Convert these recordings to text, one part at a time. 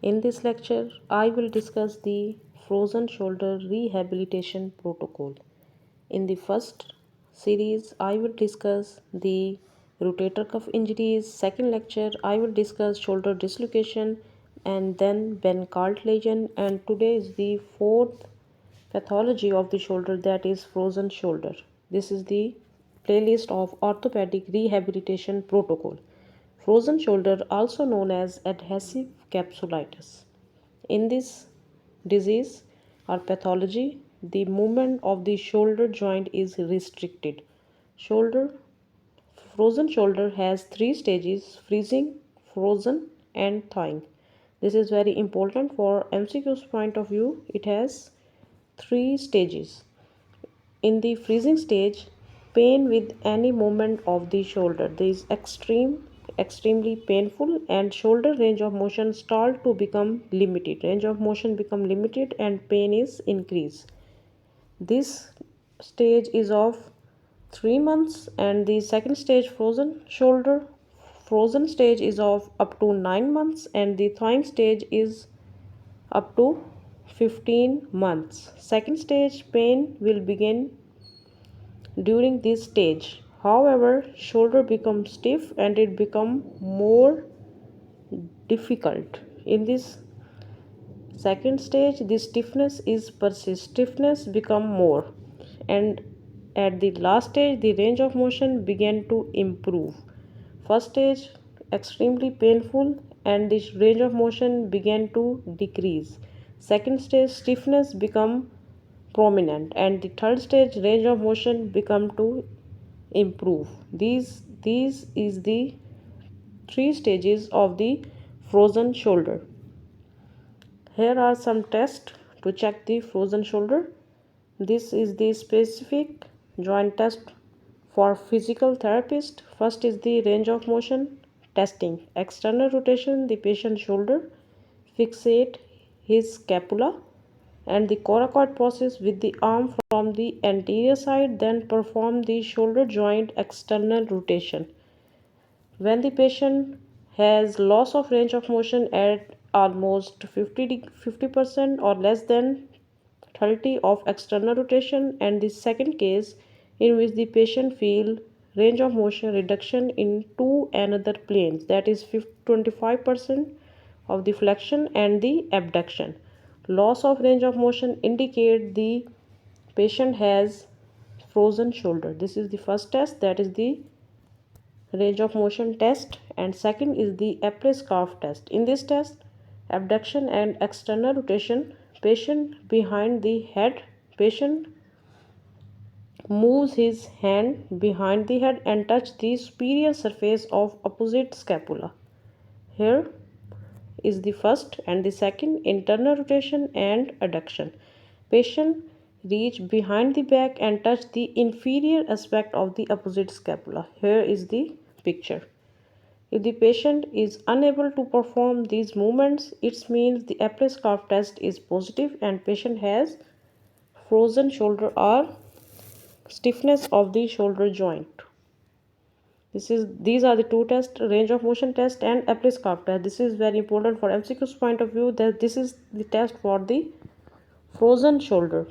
In this lecture, I will discuss the frozen shoulder rehabilitation protocol. In the first series, I will discuss the rotator cuff injuries. Second lecture, I will discuss shoulder dislocation and then bend cartilage. And today is the fourth pathology of the shoulder, that is frozen shoulder. This is the playlist of orthopedic rehabilitation protocol. Frozen shoulder, also known as adhesive capsulitis. In this disease or pathology, the movement of the shoulder joint is restricted. Shoulder Frozen shoulder has three stages: freezing, frozen, and thawing. This is very important for MCQ's point of view. It has three stages. In the freezing stage, pain with any movement of the shoulder. This is extremely painful, and shoulder range of motion start to become limited. Range of motion become limited and pain is increased. This stage is of 3 months, and the second stage frozen stage is of up to 9 months, and the thawing stage is up to 15 months. Second stage pain will begin during this stage. However, shoulder becomes stiff and it becomes more difficult. In this second stage, the stiffness is persist. Stiffness become more, and at the last stage, the range of motion began to improve. First stage extremely painful, and the range of motion began to decrease. Second stage stiffness become prominent, and the third stage range of motion become to improve. These is the three stages of the frozen shoulder. Here are some tests to check the frozen shoulder. This is the specific joint test for physical therapist. First is the range of motion testing. External rotation the patient's shoulder. Fixate his scapula and the coracoid process with the arm from the anterior side. Then perform the shoulder joint external rotation. When the patient has loss of range of motion at almost 50% or less than 30 of external rotation, and the second case in which the patient feel range of motion reduction in two another planes, that is 25% of the flexion and the abduction. Loss of range of motion indicate the patient has frozen shoulder. This is the first test, that is the range of motion test, and second is the Eppler scarf test. In this test, abduction and external rotation, patient behind the head, patient moves his hand behind the head and touch the superior surface of opposite scapula. Here is the first and the second: internal rotation and adduction. Patient reach behind the back and touch the inferior aspect of the opposite scapula. Here is the picture. If the patient is unable to perform these movements, it means the Eppler scarf test is positive and patient has frozen shoulder or stiffness of the shoulder joint. These are the two tests: range of motion test and Eppler scarf test. This is very important for MCQ's point of view, that this is the test for the frozen shoulder.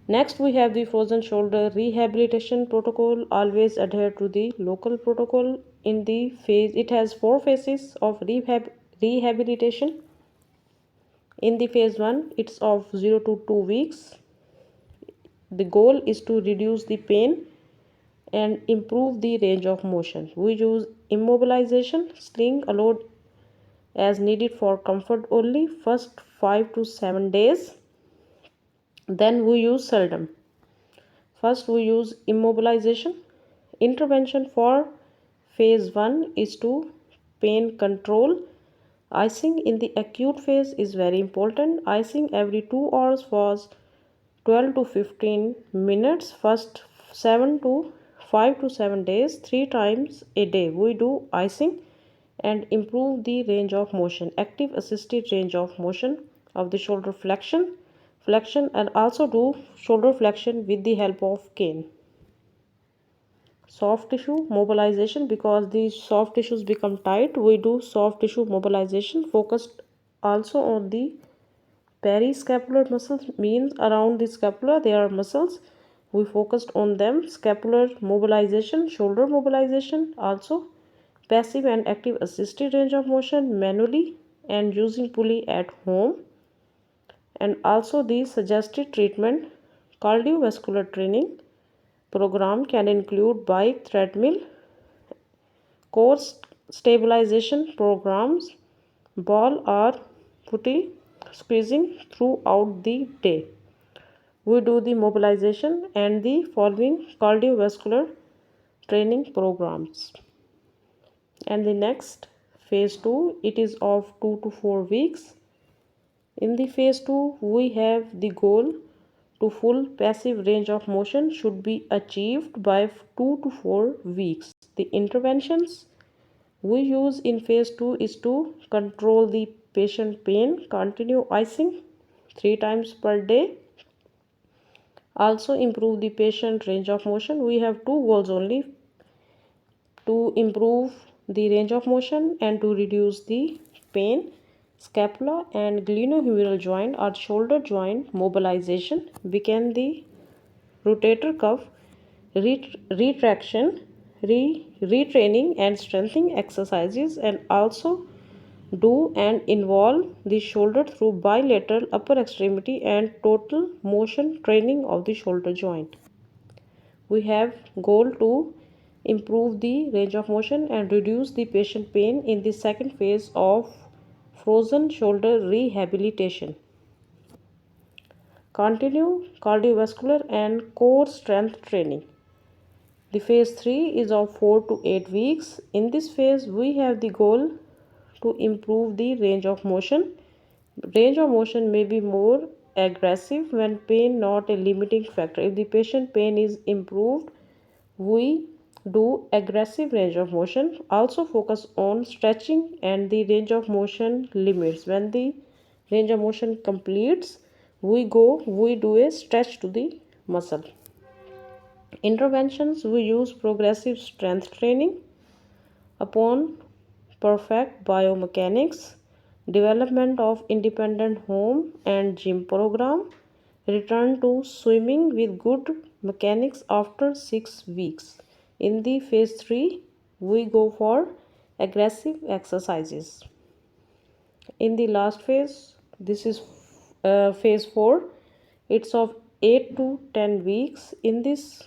Next, we have the frozen shoulder rehabilitation protocol. Always adhere to the local protocol. In the phase, it has four phases of rehabilitation. In the phase 1, it's of 0 to 2 weeks. The goal is to reduce the pain and improve the range of motion. We use immobilization, sling allowed as needed for comfort only, first 5 to 7 days. Then we use seldom. First we use immobilization. Intervention for phase 1 is to pain control. Icing in the acute phase is very important. Icing every 2 hours was 12 to 15 minutes. First 5 to 7 days, 3 times a day we do icing, and improve the range of motion. Active assisted range of motion of the shoulder flexion, and also do shoulder flexion with the help of cane. soft tissue mobilization. Because the soft tissues become tight, we do soft tissue mobilization. Focused also on the periscapular muscles, means around the scapula there are muscles, we focused on them. Scapular mobilization, shoulder mobilization, also passive and active assisted range of motion manually and using pulley at home. And also the suggested treatment cardiovascular training program can include bike, treadmill, core stabilization programs, ball or putty squeezing throughout the day. We do the mobilization and the following cardiovascular training programs. And the next phase 2, it is of 2 to 4 weeks. In the phase 2, we have the goal to full passive range of motion should be achieved by 2 to 4 weeks. The interventions we use in phase 2 is to control the patient pain, continue icing 3 times per day, also improve the patient range of motion. We have two goals only: to improve the range of motion and to reduce the pain. Scapula and glenohumeral joint or shoulder joint mobilization, weaken the rotator cuff, retraction, retraining and strengthening exercises, and also do and involve the shoulder through bilateral upper extremity and total motion training of the shoulder joint. We have goal to improve the range of motion and reduce the patient pain in the second phase of frozen shoulder rehabilitation. Continue cardiovascular and core strength training. The phase 3 is of 4 to 8 weeks. In this phase, we have the goal to improve the range of motion. Range of motion may be more aggressive when pain not a limiting factor. If the patient pain is improved, we do aggressive range of motion. Also focus on stretching and the range of motion limits. When the range of motion completes, we do a stretch to the muscle. Interventions, we use progressive strength training upon perfect biomechanics, development of independent home and gym program, return to swimming with good mechanics after 6 weeks. In the phase 3, we go for aggressive exercises. In the last phase, this is phase 4, it's of 8 to 10 weeks. In this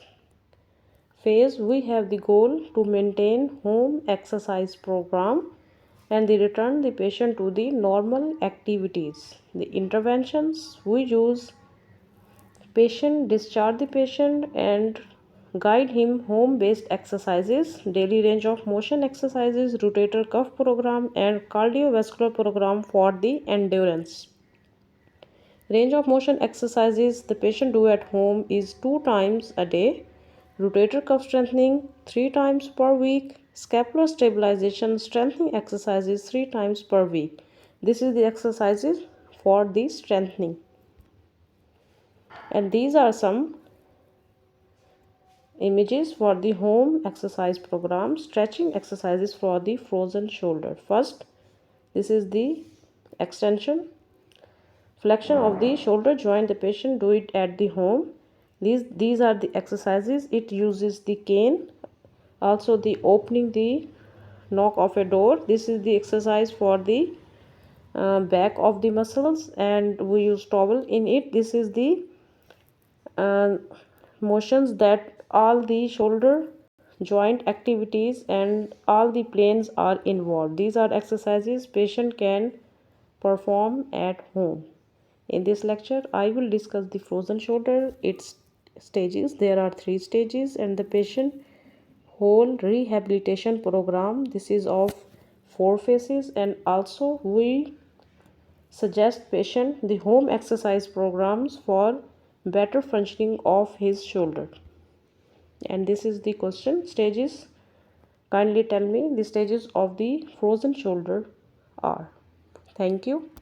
phase, we have the goal to maintain home exercise program and they return the patient to the normal activities. The interventions, we use discharge the patient and guide him home based exercises, daily range of motion exercises, rotator cuff program and cardiovascular program for the endurance. Range of motion exercises the patient do at home is 2 times a day, rotator cuff strengthening 3 times per week, scapular stabilization strengthening exercises 3 times per week. This is the exercises for the strengthening. And these are some images for the home exercise program. Stretching exercises for the frozen shoulder. First, this is the extension, flexion of the shoulder joint. The patient do it at the home. These are the exercises. It uses the cane, also the opening the knock of a door. This is the exercise for the back of the muscles and we use towel in it. This is the motions that all the shoulder joint activities and all the planes are involved. These are exercises patient can perform at home. In this lecture, I will discuss the frozen shoulder, its stages. There are 3 stages and the patient whole rehabilitation program. This is of 4 phases and also we suggest patient the home exercise programs for better functioning of his shoulder. And this is the question stages. Kindly tell me the stages of the frozen shoulder are. Thank you.